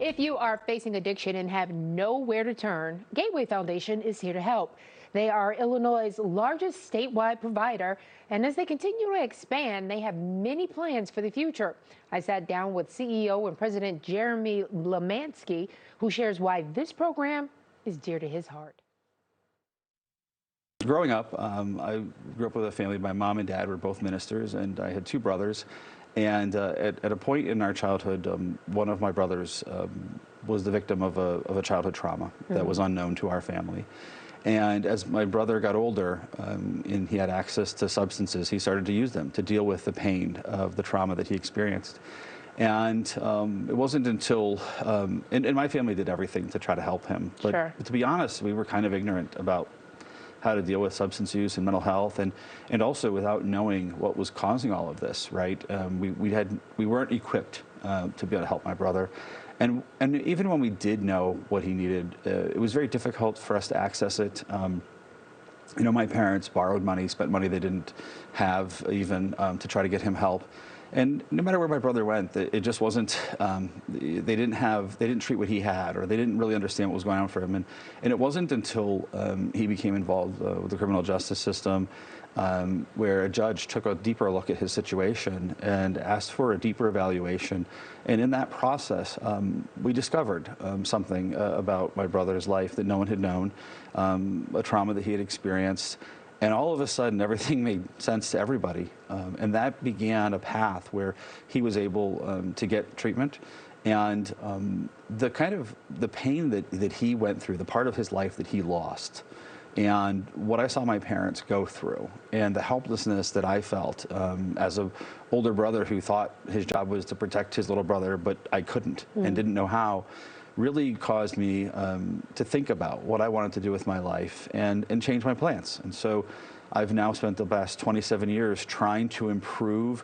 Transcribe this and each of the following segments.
If you are facing addiction and have nowhere to turn, Gateway Foundation is here to help. They are Illinois' largest statewide provider, and as they continue to expand, they have many plans for the future. I sat down with CEO and President Jeremy Lemansky, who shares why this program is dear to his heart. Growing up, I grew up with a family. My mom and dad were both ministers, and I had two brothers. And at a point in our childhood, one of my brothers was the victim of a childhood trauma that was unknown to our family. And as my brother got older and he had access to substances, he started to use them to deal with the pain of the trauma that he experienced. And it wasn't until, and my family did everything to try to help him. But Sure. to be honest, we were kind of ignorant about how to deal with substance use and mental health, and also without knowing what was causing all of this, right? We weren't equipped to be able to help my brother. And even when we did know what he needed, it was very difficult for us to access it. You know, my parents borrowed money, spent money they didn't have even to try to get him help. And no matter where my brother went, it just wasn't, they didn't treat what he had, or they didn't really understand what was going on for him. And it wasn't until he became involved with the criminal justice system, where a judge took a deeper look at his situation and asked for a deeper evaluation. And in that process, we discovered something about my brother's life that no one had known, a trauma that he had experienced. And all of a sudden, everything made sense to everybody. And that began a path where he was able to get treatment. And the pain that he went through, the part of his life that he lost, and what I saw my parents go through, and the helplessness that I felt as an older brother who thought his job was to protect his little brother, but I couldn't and didn't know how, really caused me to think about what I wanted to do with my life and change my plans. And so I've now spent the past 27 years trying to improve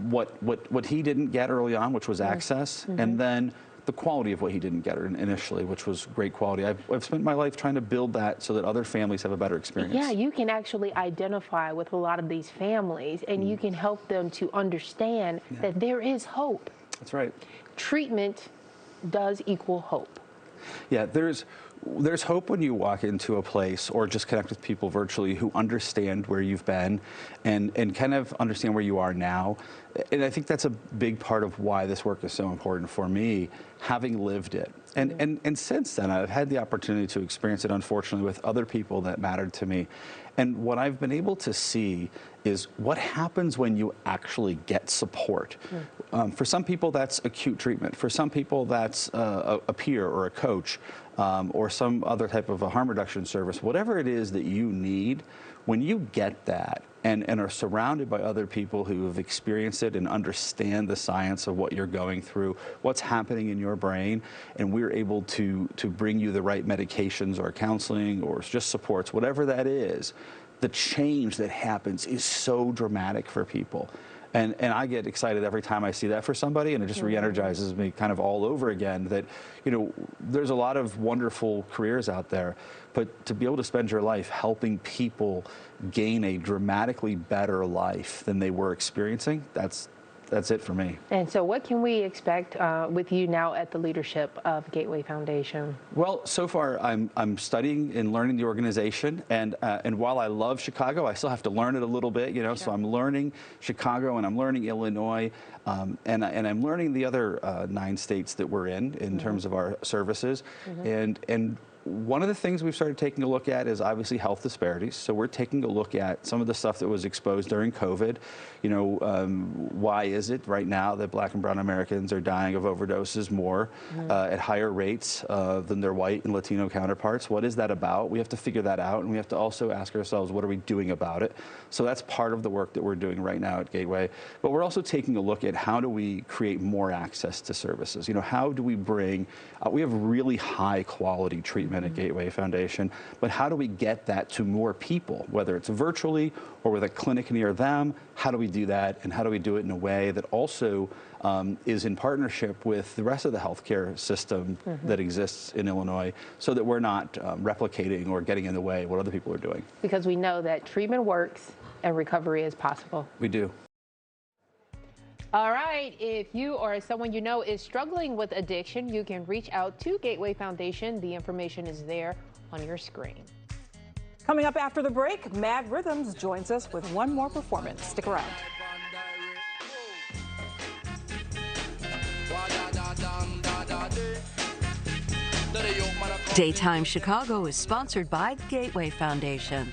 what he didn't get early on, which was access, and then the quality of what he didn't get initially, which was great quality. I've spent my life trying to build that so that other families have a better experience. Yeah, you can actually identify with a lot of these families, and you can help them to understand that there is hope. That's right. Treatment does equal hope. Yeah, there's hope when you walk into a place or just connect with people virtually who understand where you've been and kind of understand where you are now. And I think that's a big part of why this work is so important for me, having lived it. And since then, I've had the opportunity to experience it, unfortunately, with other people that mattered to me. And what I've been able to see is what happens when you actually get support. For some people, that's acute treatment. For some people, that's a peer or a coach or some other type of a harm reduction service. Whatever it is that you need, when you get that and are surrounded by other people who have experienced it and understand the science of what you're going through, what's happening in your brain, and we're able to bring you the right medications or counseling or just supports, whatever that is, the change that happens is so dramatic for people. And I get excited every time I see that for somebody, and it just re-energizes me kind of all over again that, you know, there's a lot of wonderful careers out there, but to be able to spend your life helping people gain a dramatically better life than they were experiencing, that's it for me. And so what can we expect with you now at the leadership of Gateway Foundation? Well, so far I'm studying and learning the organization, and while I love Chicago, I still have to learn it a little bit, you know. Sure. So I'm learning Chicago and I'm learning Illinois, and I'm learning the other 9 states that we're in terms of our services, and one of the things we've started taking a look at is obviously health disparities. So we're taking a look at some of the stuff that was exposed during COVID. You know, why is it right now that Black and brown Americans are dying of overdoses more at higher rates than their white and Latino counterparts? What is that about? We have to figure that out, and we have to also ask ourselves, what are we doing about it? So that's part of the work that we're doing right now at Gateway. But we're also taking a look at how do we create more access to services? You know, how do we bring, we have really high quality treatment at Gateway Foundation, but how do we get that to more people, whether it's virtually or with a clinic near them? How do we do that, and how do we do it in a way that also is in partnership with the rest of the healthcare system that exists in Illinois, so that we're not replicating or getting in the way of what other people are doing? Because we know that treatment works and recovery is possible. We do. All right, if you or someone you know is struggling with addiction, you can reach out to Gateway Foundation. The information is there on your screen. Coming up after the break, Mad Rhythms joins us with one more performance. Stick around. Daytime Chicago is sponsored by Gateway Foundation.